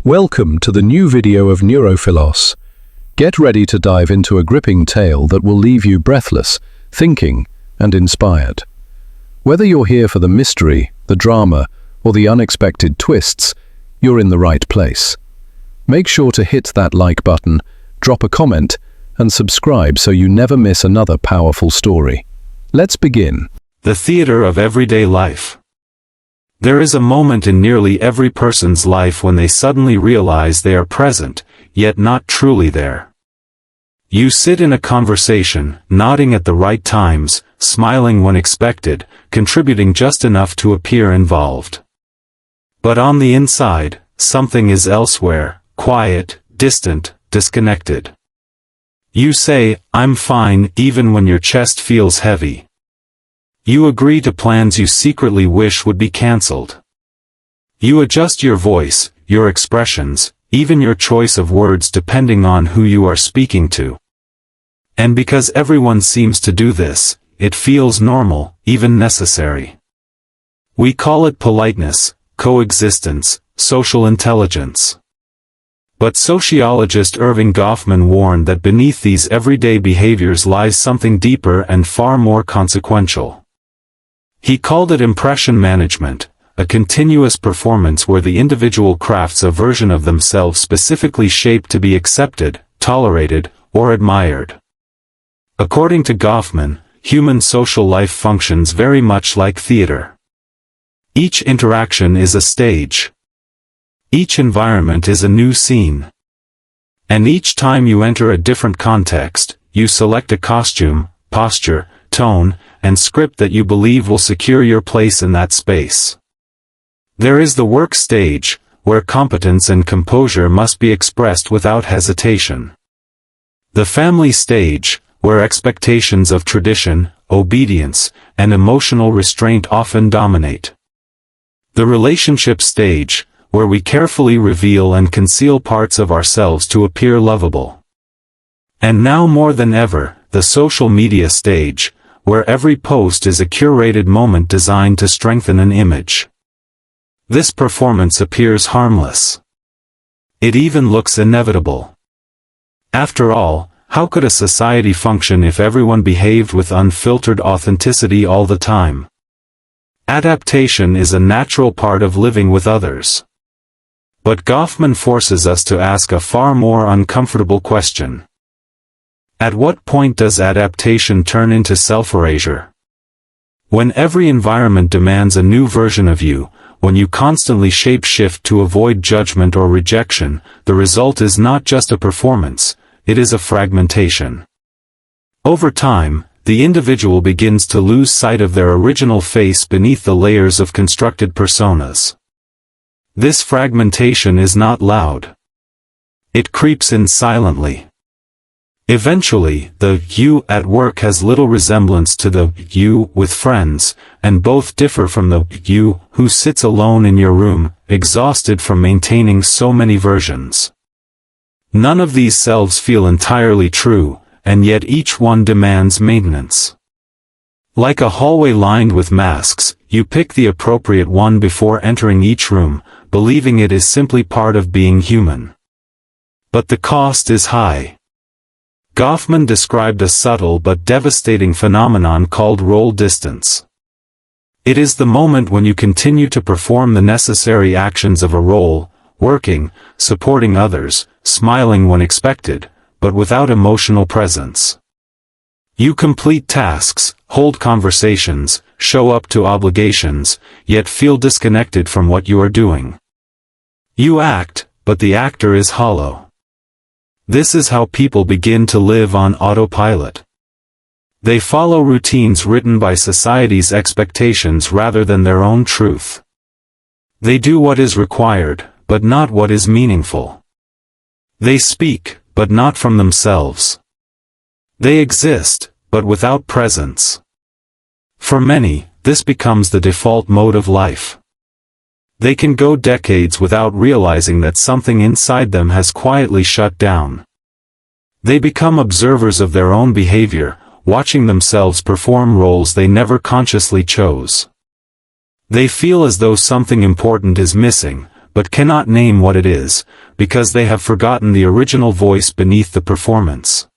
Welcome to the new video of Neurophilos. Get ready to dive into a gripping tale that will leave you breathless, thinking, and inspired. Whether you're here for the mystery, the drama, or the unexpected twists, you're in the right place. Make sure to hit that like button, drop a comment, and subscribe so you never miss another powerful story. Let's begin. The theater of everyday life. There is a moment in nearly every person's life when they suddenly realize they are present, yet not truly there. You sit in a conversation, nodding at the right times, smiling when expected, contributing just enough to appear involved. But on the inside, something is elsewhere, quiet, distant, disconnected. You say, "I'm fine," even when your chest feels heavy. You agree to plans you secretly wish would be cancelled. You adjust your voice, your expressions, even your choice of words depending on who you are speaking to. And because everyone seems to do this, it feels normal, even necessary. We call it politeness, coexistence, social intelligence. But sociologist Erving Goffman warned that beneath these everyday behaviors lies something deeper and far more consequential. He called it impression management, a continuous performance where the individual crafts a version of themselves specifically shaped to be accepted, tolerated, or admired. According to Goffman, human social life functions very much like theater. Each interaction is a stage. Each environment is a new scene. And each time you enter a different context, you select a costume, posture, tone, and script that you believe will secure your place in that space. There is the work stage, where competence and composure must be expressed without hesitation. The family stage, where expectations of tradition, obedience, and emotional restraint often dominate. The relationship stage, where we carefully reveal and conceal parts of ourselves to appear lovable. And now more than ever, the social media stage, where every post is a curated moment designed to strengthen an image. This performance appears harmless. It even looks inevitable. After all, how could a society function if everyone behaved with unfiltered authenticity all the time? Adaptation is a natural part of living with others. But Goffman forces us to ask a far more uncomfortable question. At what point does adaptation turn into self-erasure? When every environment demands a new version of you, when you constantly shape-shift to avoid judgment or rejection, the result is not just a performance, it is a fragmentation. Over time, the individual begins to lose sight of their original face beneath the layers of constructed personas. This fragmentation is not loud. It creeps in silently. Eventually, the you at work has little resemblance to the you with friends, and both differ from the you who sits alone in your room, exhausted from maintaining so many versions. None of these selves feel entirely true, and yet each one demands maintenance. Like a hallway lined with masks, you pick the appropriate one before entering each room, believing it is simply part of being human. But the cost is high. Goffman described a subtle but devastating phenomenon called role distance. It is the moment when you continue to perform the necessary actions of a role, working, supporting others, smiling when expected, but without emotional presence. You complete tasks, hold conversations, show up to obligations, yet feel disconnected from what you are doing. You act, but the actor is hollow. This is how people begin to live on autopilot. They follow routines written by society's expectations rather than their own truth. They do what is required, but not what is meaningful. They speak, but not from themselves. They exist, but without presence. For many, this becomes the default mode of life. They can go decades without realizing that something inside them has quietly shut down. They become observers of their own behavior, watching themselves perform roles they never consciously chose. They feel as though something important is missing, but cannot name what it is, because they have forgotten the original voice beneath the performance.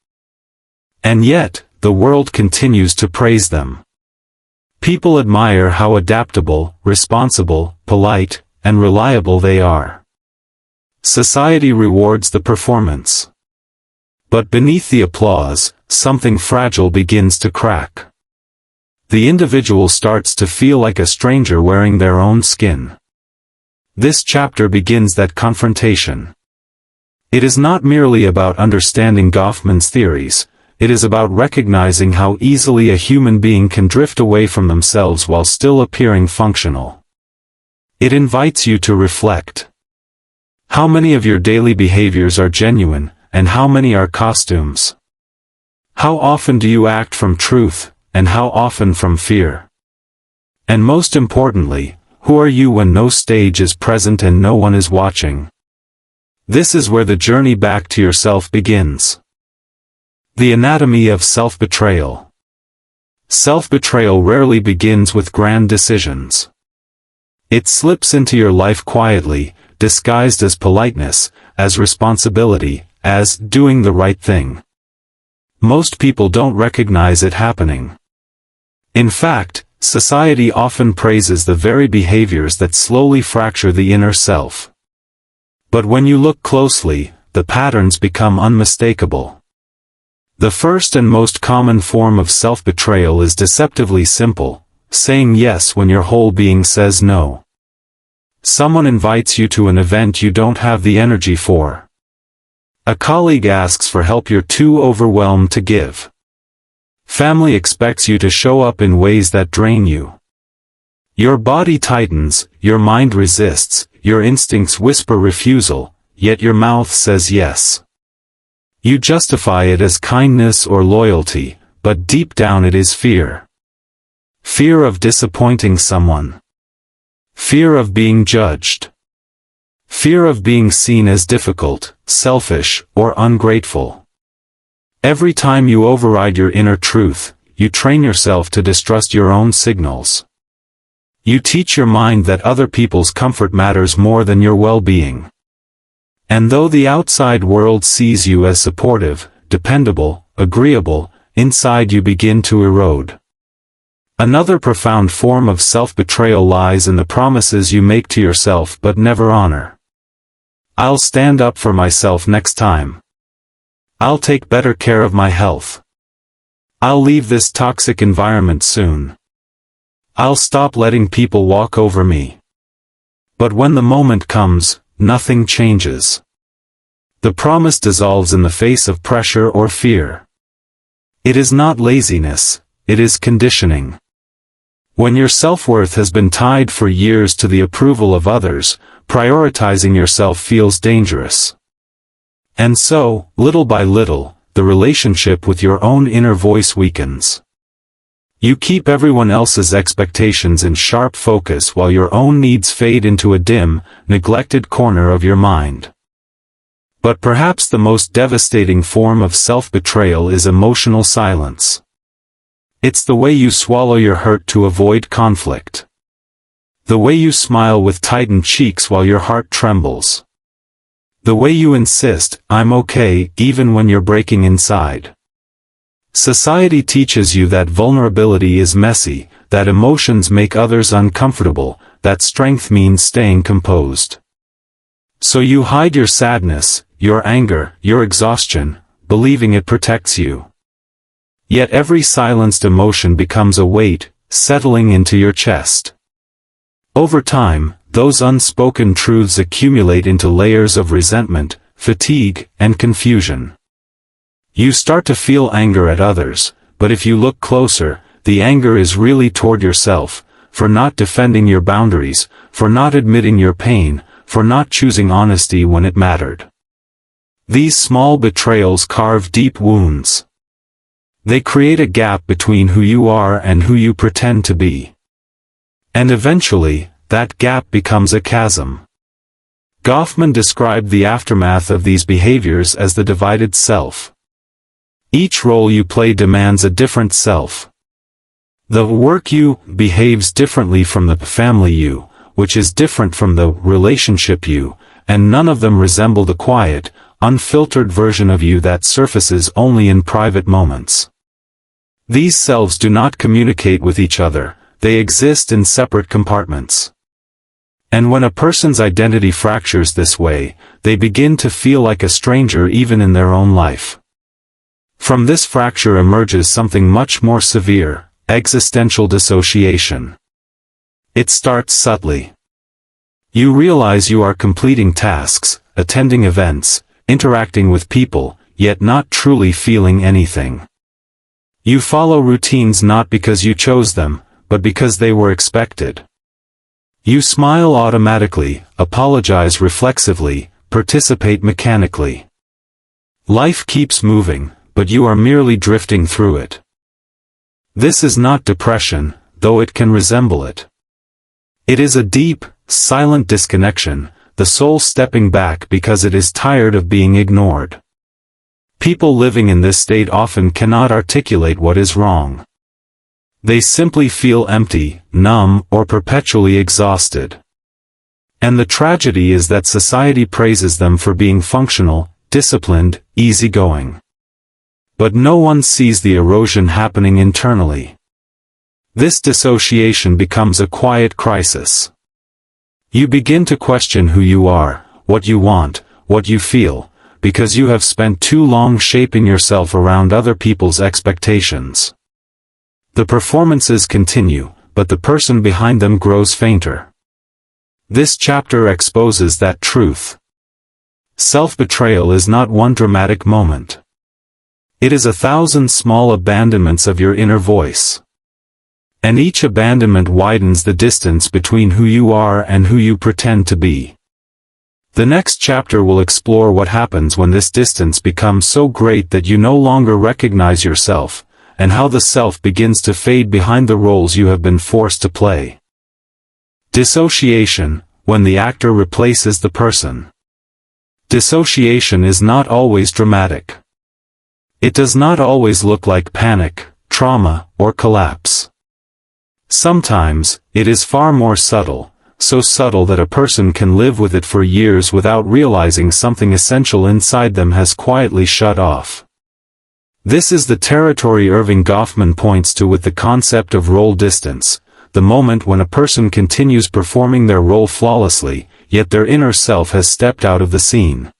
And yet, the world continues to praise them. People admire how adaptable, responsible, polite, and reliable they are. Society rewards the performance. But beneath the applause, something fragile begins to crack. The individual starts to feel like a stranger wearing their own skin. This chapter begins that confrontation. It is not merely about understanding Goffman's theories, it is about recognizing how easily a human being can drift away from themselves while still appearing functional. It invites you to reflect. How many of your daily behaviors are genuine, and how many are costumes? How often do you act from truth, and how often from fear? And most importantly, who are you when no stage is present and no one is watching? This is where the journey back to yourself begins. The anatomy of self-betrayal. Self-betrayal rarely begins with grand decisions. It slips into your life quietly, disguised as politeness, as responsibility, as doing the right thing. Most people don't recognize it happening. In fact, society often praises the very behaviors that slowly fracture the inner self. But when you look closely, the patterns become unmistakable. The first and most common form of self-betrayal is deceptively simple, saying yes when your whole being says no. Someone invites you to an event you don't have the energy for. A colleague asks for help you're too overwhelmed to give. Family expects you to show up in ways that drain you. Your body tightens, your mind resists, your instincts whisper refusal, yet your mouth says yes. You justify it as kindness or loyalty, but deep down it is fear. Fear of disappointing someone. Fear of being judged. Fear of being seen as difficult, selfish, or ungrateful. Every time you override your inner truth, you train yourself to distrust your own signals. You teach your mind that other people's comfort matters more than your well-being. And though the outside world sees you as supportive, dependable, agreeable, inside you begin to erode. Another profound form of self-betrayal lies in the promises you make to yourself but never honor. I'll stand up for myself next time. I'll take better care of my health. I'll leave this toxic environment soon. I'll stop letting people walk over me. But when the moment comes, nothing changes. The promise dissolves in the face of pressure or fear. It is not laziness, it is conditioning. When your self-worth has been tied for years to the approval of others, prioritizing yourself feels dangerous. And so, little by little, the relationship with your own inner voice weakens. You keep everyone else's expectations in sharp focus while your own needs fade into a dim, neglected corner of your mind. But perhaps the most devastating form of self-betrayal is emotional silence. It's the way you swallow your hurt to avoid conflict. The way you smile with tightened cheeks while your heart trembles. The way you insist, "I'm okay," even when you're breaking inside. Society teaches you that vulnerability is messy, that emotions make others uncomfortable, that strength means staying composed. So you hide your sadness, your anger, your exhaustion, believing it protects you. Yet every silenced emotion becomes a weight, settling into your chest. Over time, those unspoken truths accumulate into layers of resentment, fatigue, and confusion. You start to feel anger at others, but if you look closer, the anger is really toward yourself, for not defending your boundaries, for not admitting your pain, for not choosing honesty when it mattered. These small betrayals carve deep wounds. They create a gap between who you are and who you pretend to be. And eventually, that gap becomes a chasm. Goffman described the aftermath of these behaviors as the divided self. Each role you play demands a different self. The work you behaves differently from the family you, which is different from the relationship you, and none of them resemble the quiet, unfiltered version of you that surfaces only in private moments. These selves do not communicate with each other, they exist in separate compartments. And when a person's identity fractures this way, they begin to feel like a stranger even in their own life. From this fracture emerges something much more severe, existential dissociation. It starts subtly. You realize you are completing tasks, attending events, interacting with people, yet not truly feeling anything. You follow routines not because you chose them, but because they were expected. You smile automatically, apologize reflexively, participate mechanically. Life keeps moving, but you are merely drifting through it. This is not depression, though it can resemble it. It is a deep, silent disconnection, the soul stepping back because it is tired of being ignored. People living in this state often cannot articulate what is wrong. They simply feel empty, numb, or perpetually exhausted. And the tragedy is that society praises them for being functional, disciplined, easygoing. But no one sees the erosion happening internally. This dissociation becomes a quiet crisis. You begin to question who you are, what you want, what you feel, because you have spent too long shaping yourself around other people's expectations. The performances continue, but the person behind them grows fainter. This chapter exposes that truth. Self-betrayal is not one dramatic moment. It is 1,000 small abandonments of your inner voice. And each abandonment widens the distance between who you are and who you pretend to be. The next chapter will explore what happens when this distance becomes so great that you no longer recognize yourself, and how the self begins to fade behind the roles you have been forced to play. Dissociation, when the actor replaces the person. Dissociation is not always dramatic. It does not always look like panic, trauma, or collapse. Sometimes, it is far more subtle, so subtle that a person can live with it for years without realizing something essential inside them has quietly shut off. This is the territory Erving Goffman points to with the concept of role distance, the moment when a person continues performing their role flawlessly, yet their inner self has stepped out of the scene.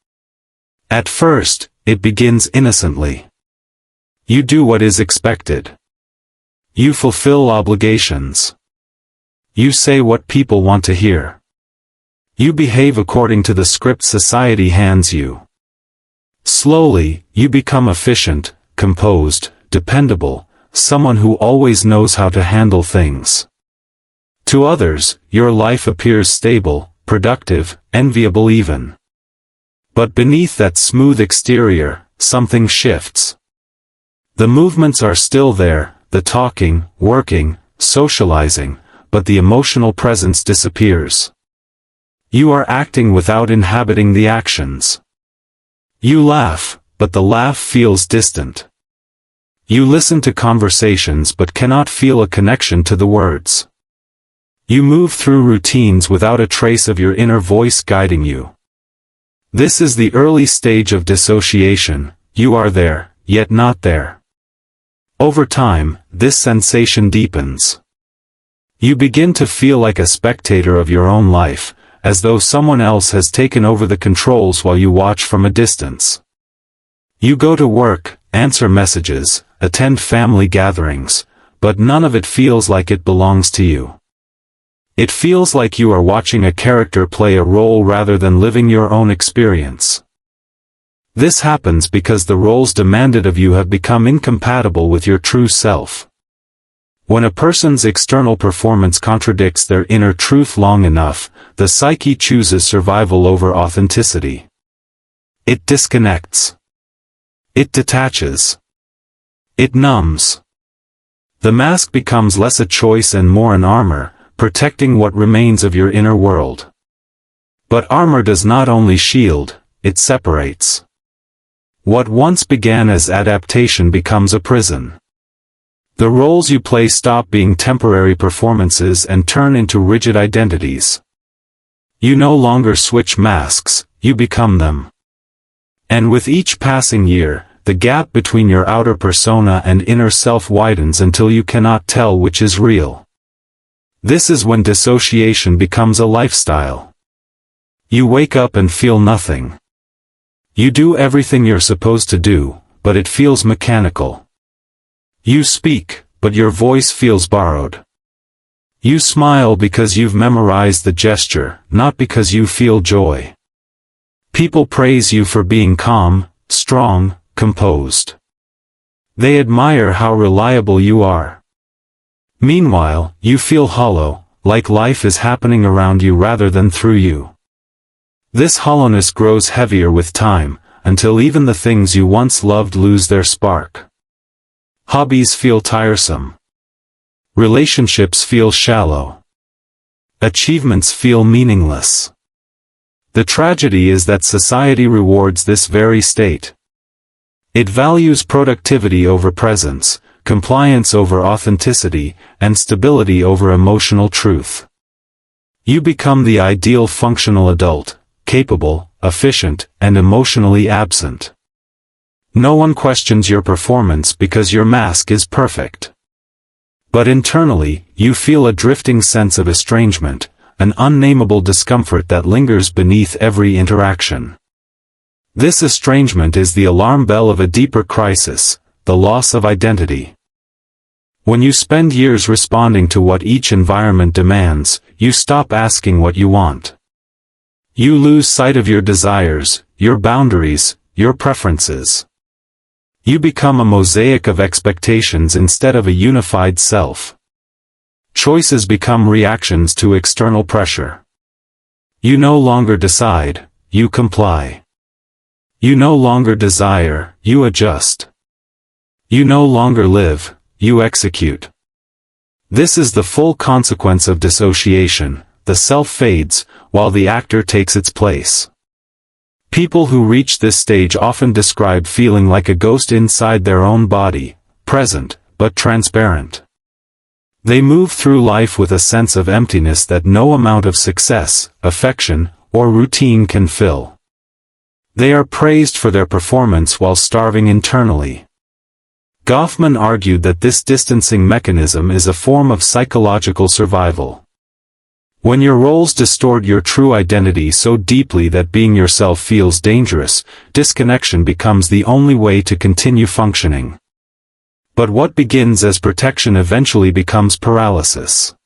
At first, it begins innocently. You do what is expected. You fulfill obligations. You say what people want to hear. You behave according to the script society hands you. Slowly, you become efficient, composed, dependable, someone who always knows how to handle things. To others, your life appears stable, productive, enviable even. But beneath that smooth exterior, something shifts. The movements are still there, the talking, working, socializing, but the emotional presence disappears. You are acting without inhabiting the actions. You laugh, but the laugh feels distant. You listen to conversations but cannot feel a connection to the words. You move through routines without a trace of your inner voice guiding you. This is the early stage of dissociation. You are there, yet not there. Over time, this sensation deepens. You begin to feel like a spectator of your own life, as though someone else has taken over the controls while you watch from a distance. You go to work, answer messages, attend family gatherings, but none of it feels like it belongs to you. It feels like you are watching a character play a role rather than living your own experience. This happens because the roles demanded of you have become incompatible with your true self. When a person's external performance contradicts their inner truth long enough, the psyche chooses survival over authenticity. It disconnects. It detaches. It numbs. The mask becomes less a choice and more an armor, protecting what remains of your inner world. But armor does not only shield, it separates. What once began as adaptation becomes a prison. The roles you play stop being temporary performances and turn into rigid identities. You no longer switch masks, you become them. And with each passing year, the gap between your outer persona and inner self widens until you cannot tell which is real. This is when dissociation becomes a lifestyle. You wake up and feel nothing. You do everything you're supposed to do, but it feels mechanical. You speak, but your voice feels borrowed. You smile because you've memorized the gesture, not because you feel joy. People praise you for being calm, strong, composed. They admire how reliable you are. Meanwhile, you feel hollow, like life is happening around you rather than through you. This hollowness grows heavier with time, until even the things you once loved lose their spark. Hobbies feel tiresome. Relationships feel shallow. Achievements feel meaningless. The tragedy is that society rewards this very state. It values productivity over presence, compliance over authenticity, and stability over emotional truth. You become the ideal functional adult, capable, efficient, and emotionally absent. No one questions your performance because your mask is perfect. But internally, you feel a drifting sense of estrangement, an unnameable discomfort that lingers beneath every interaction. This estrangement is the alarm bell of a deeper crisis, the loss of identity. When you spend years responding to what each environment demands, you stop asking what you want. You lose sight of your desires, your boundaries, your preferences. You become a mosaic of expectations instead of a unified self. Choices become reactions to external pressure. You no longer decide, you comply. You no longer desire, you adjust. You no longer live, you execute. This is the full consequence of dissociation. The self fades, while the actor takes its place. People who reach this stage often describe feeling like a ghost inside their own body, present, but transparent. They move through life with a sense of emptiness that no amount of success, affection, or routine can fill. They are praised for their performance while starving internally. Goffman argued that this distancing mechanism is a form of psychological survival. When your roles distort your true identity so deeply that being yourself feels dangerous, disconnection becomes the only way to continue functioning. But what begins as protection eventually becomes paralysis.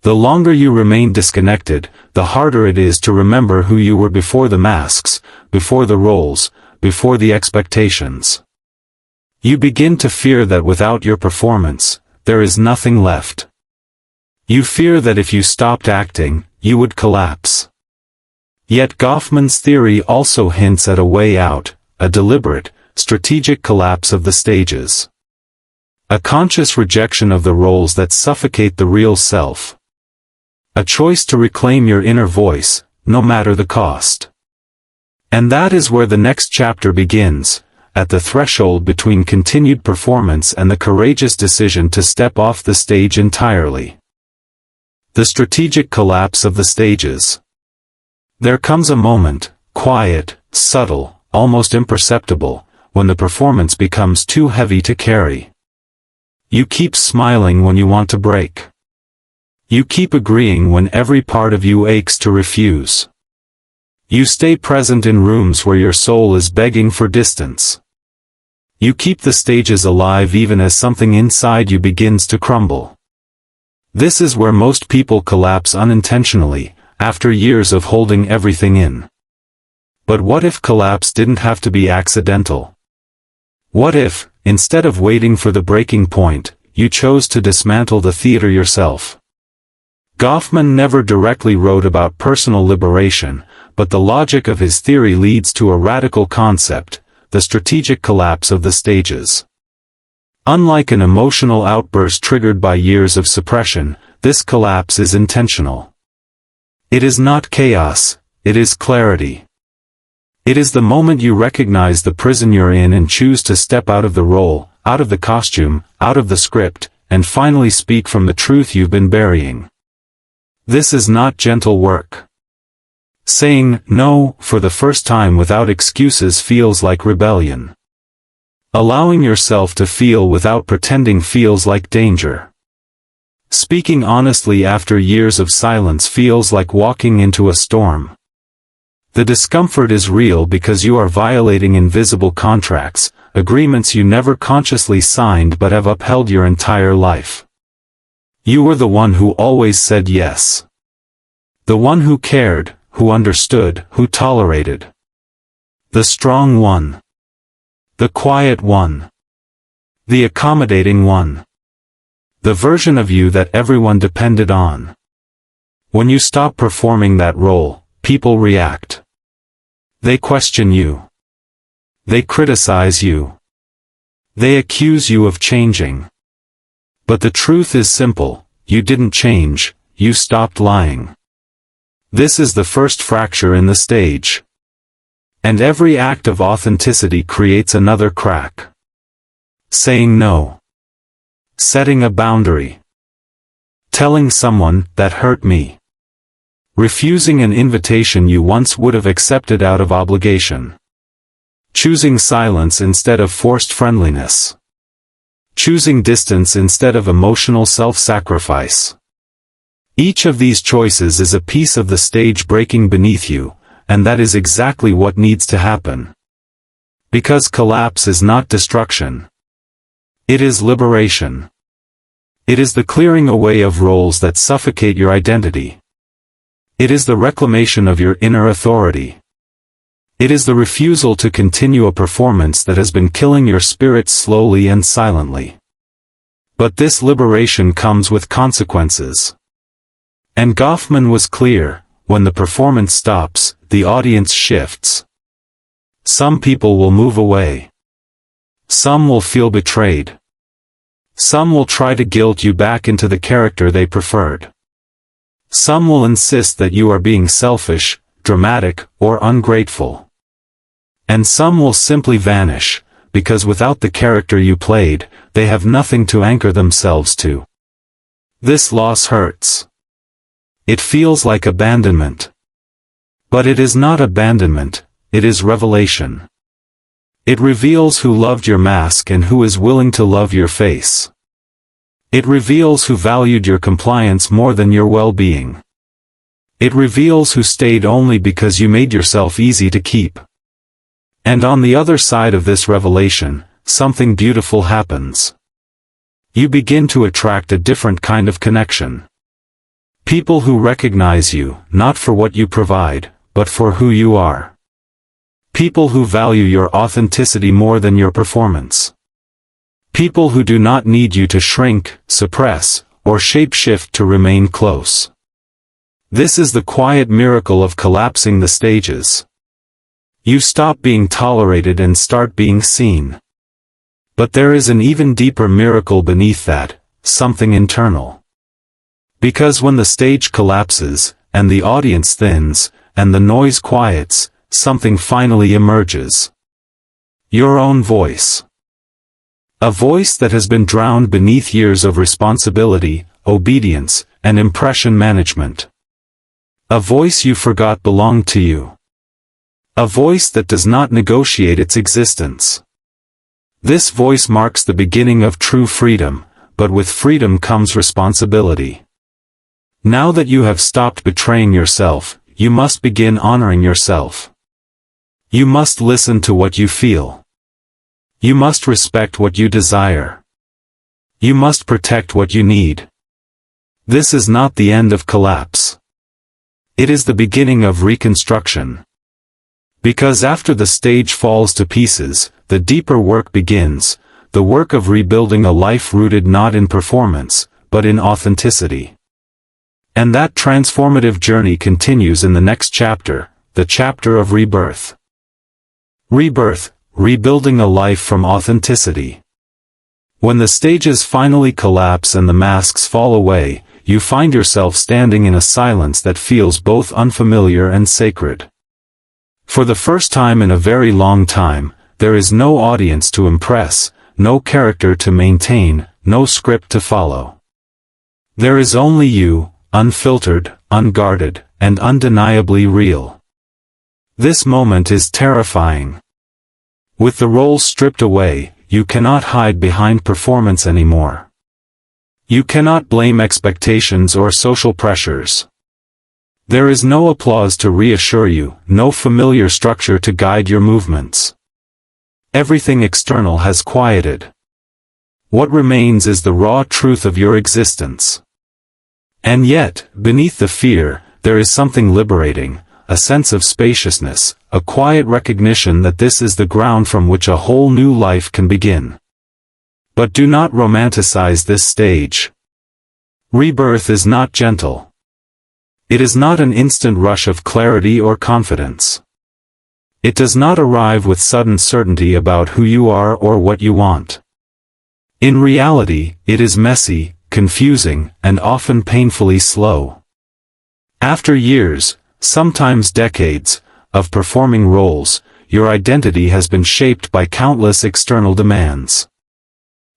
The longer you remain disconnected, the harder it is to remember who you were before the masks, before the roles, before the expectations. You begin to fear that without your performance, there is nothing left. You fear that if you stopped acting, you would collapse. Yet Goffman's theory also hints at a way out, a deliberate, strategic collapse of the stages. A conscious rejection of the roles that suffocate the real self. A choice to reclaim your inner voice, no matter the cost. And that is where the next chapter begins, at the threshold between continued performance and the courageous decision to step off the stage entirely. The strategic collapse of the stages. There comes a moment, quiet, subtle, almost imperceptible, when the performance becomes too heavy to carry. You keep smiling when you want to break. You keep agreeing when every part of you aches to refuse. You stay present in rooms where your soul is begging for distance. You keep the stages alive even as something inside you begins to crumble. This is where most people collapse unintentionally, after years of holding everything in. But what if collapse didn't have to be accidental? What if, instead of waiting for the breaking point, you chose to dismantle the theater yourself? Goffman never directly wrote about personal liberation, but the logic of his theory leads to a radical concept, the strategic collapse of the stages. Unlike an emotional outburst triggered by years of suppression, this collapse is intentional. It is not chaos, it is clarity. It is the moment you recognize the prison you're in and choose to step out of the role, out of the costume, out of the script, and finally speak from the truth you've been burying. This is not gentle work. Saying no for the first time without excuses feels like rebellion. Allowing yourself to feel without pretending feels like danger. Speaking honestly after years of silence feels like walking into a storm. The discomfort is real because you are violating invisible contracts, agreements you never consciously signed but have upheld your entire life. You were the one who always said yes. The one who cared, who understood, who tolerated. The strong one. The quiet one. The accommodating one. The version of you that everyone depended on. When you stop performing that role, people react. They question you. They criticize you. They accuse you of changing. But the truth is simple, you didn't change, you stopped lying. This is the first fracture in the stage. And every act of authenticity creates another crack. Saying no. Setting a boundary. Telling someone, that hurt me. Refusing an invitation you once would have accepted out of obligation. Choosing silence instead of forced friendliness. Choosing distance instead of emotional self-sacrifice. Each of these choices is a piece of the stage breaking beneath you, and that is exactly what needs to happen. Because collapse is not destruction. It is liberation. It is the clearing away of roles that suffocate your identity. It is the reclamation of your inner authority. It is the refusal to continue a performance that has been killing your spirit slowly and silently. But this liberation comes with consequences. And Goffman was clear, when the performance stops, the audience shifts. Some people will move away. Some will feel betrayed. Some will try to guilt you back into the character they preferred. Some will insist that you are being selfish, dramatic, or ungrateful. And some will simply vanish, because without the character you played, they have nothing to anchor themselves to. This loss hurts. It feels like abandonment. But it is not abandonment, it is revelation. It reveals who loved your mask and who is willing to love your face. It reveals who valued your compliance more than your well-being. It reveals who stayed only because you made yourself easy to keep. And on the other side of this revelation, something beautiful happens. You begin to attract a different kind of connection. People who recognize you, not for what you provide, but for who you are. People who value your authenticity more than your performance. People who do not need you to shrink, suppress, or shape-shift to remain close. This is the quiet miracle of collapsing the stages. You stop being tolerated and start being seen. But there is an even deeper miracle beneath that, something internal. Because when the stage collapses, and the audience thins, and the noise quiets, something finally emerges. Your own voice. A voice that has been drowned beneath years of responsibility, obedience, and impression management. A voice you forgot belonged to you. A voice that does not negotiate its existence. This voice marks the beginning of true freedom, but with freedom comes responsibility. Now that you have stopped betraying yourself, you must begin honoring yourself. You must listen to what you feel. You must respect what you desire. You must protect what you need. This is not the end of collapse. It is the beginning of reconstruction. Because after the stage falls to pieces, the deeper work begins, the work of rebuilding a life rooted not in performance, but in authenticity. And that transformative journey continues in the next chapter, the chapter of rebirth. Rebirth, rebuilding a life from authenticity. When the stages finally collapse and the masks fall away, you find yourself standing in a silence that feels both unfamiliar and sacred. For the first time in a very long time, there is no audience to impress, no character to maintain, no script to follow. There is only you, unfiltered, unguarded, and undeniably real. This moment is terrifying. With the roles stripped away, you cannot hide behind performance anymore. You cannot blame expectations or social pressures. There is no applause to reassure you, no familiar structure to guide your movements. Everything external has quieted. What remains is the raw truth of your existence. And yet, beneath the fear, there is something liberating, a sense of spaciousness, a quiet recognition that this is the ground from which a whole new life can begin. But do not romanticize this stage. Rebirth is not gentle. It is not an instant rush of clarity or confidence. It does not arrive with sudden certainty about who you are or what you want. In reality, it is messy, confusing, and often painfully slow. After years, sometimes decades, of performing roles, your identity has been shaped by countless external demands.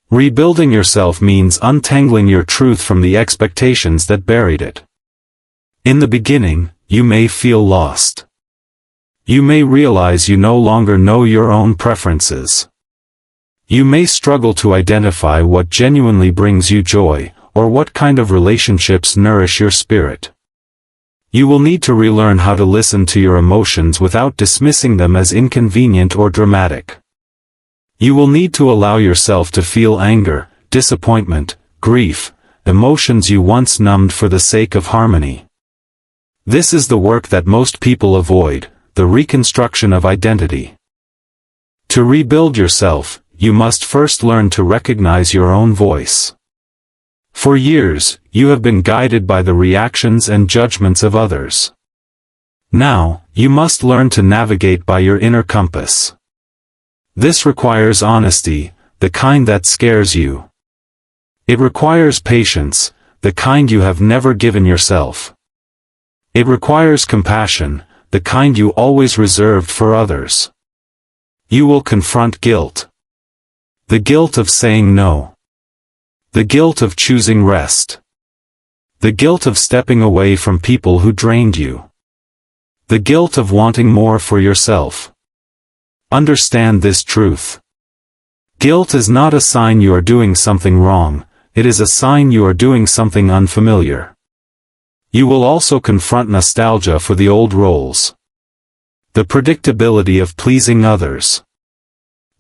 Rebuilding yourself means untangling your truth from the expectations that buried it. In the beginning, you may feel lost. You may realize you no longer know your own preferences. You may struggle to identify what genuinely brings you joy, or what kind of relationships nourish your spirit. You will need to relearn how to listen to your emotions without dismissing them as inconvenient or dramatic. You will need to allow yourself to feel anger, disappointment, grief, emotions you once numbed for the sake of harmony. This is the work that most people avoid, the reconstruction of identity. To rebuild yourself, you must first learn to recognize your own voice. For years, you have been guided by the reactions and judgments of others. Now, you must learn to navigate by your inner compass. This requires honesty, the kind that scares you. It requires patience, the kind you have never given yourself. It requires compassion, the kind you always reserved for others. You will confront guilt. The guilt of saying no. The guilt of choosing rest. The guilt of stepping away from people who drained you. The guilt of wanting more for yourself. Understand this truth. Guilt is not a sign you are doing something wrong, it is a sign you are doing something unfamiliar. You will also confront nostalgia for the old roles. The predictability of pleasing others.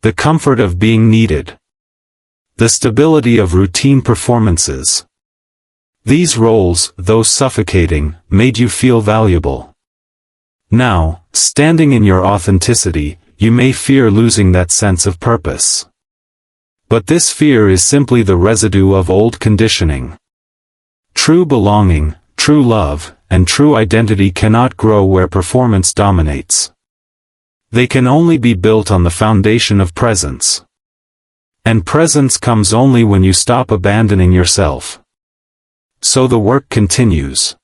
The comfort of being needed. The stability of routine performances. These roles, though suffocating, made you feel valuable. Now, standing in your authenticity, you may fear losing that sense of purpose. But this fear is simply the residue of old conditioning. True belonging, true love, and true identity cannot grow where performance dominates. They can only be built on the foundation of presence. And presence comes only when you stop abandoning yourself. So the work continues.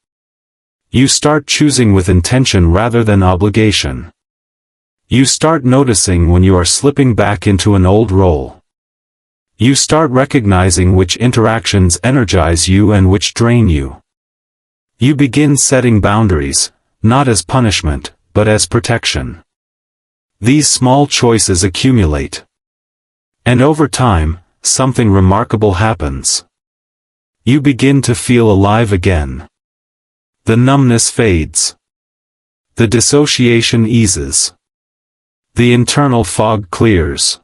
You start choosing with intention rather than obligation. You start noticing when you are slipping back into an old role. You start recognizing which interactions energize you and which drain you. You begin setting boundaries, not as punishment, but as protection. These small choices accumulate. And over time, something remarkable happens. You begin to feel alive again. The numbness fades. The dissociation eases. The internal fog clears.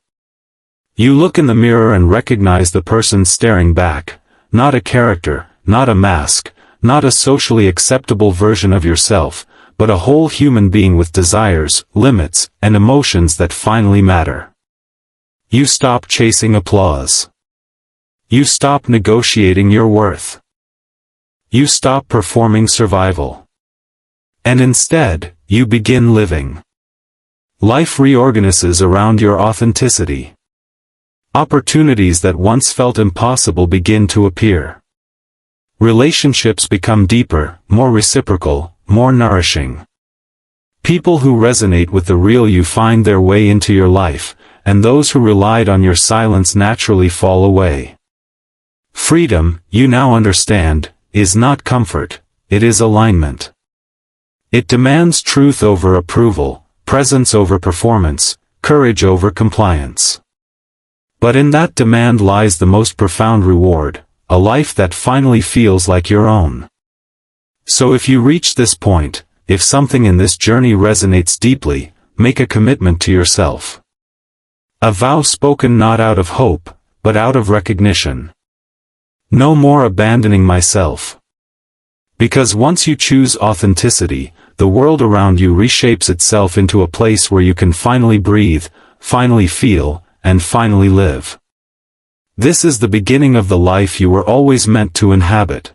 You look in the mirror and recognize the person staring back, not a character, not a mask, not a socially acceptable version of yourself, but a whole human being with desires, limits, and emotions that finally matter. You stop chasing applause. You stop negotiating your worth. You stop performing survival. And instead, you begin living. Life reorganizes around your authenticity. Opportunities that once felt impossible begin to appear. Relationships become deeper, more reciprocal, more nourishing. People who resonate with the real you find their way into your life, and those who relied on your silence naturally fall away. Freedom, you now understand, is not comfort, it is alignment. It demands truth over approval, presence over performance, courage over compliance. But in that demand lies the most profound reward, a life that finally feels like your own. So if you reach this point, if something in this journey resonates deeply, make a commitment to yourself. A vow spoken not out of hope, but out of recognition. No more abandoning myself. Because once you choose authenticity, the world around you reshapes itself into a place where you can finally breathe, finally feel, and finally live. This is the beginning of the life you were always meant to inhabit.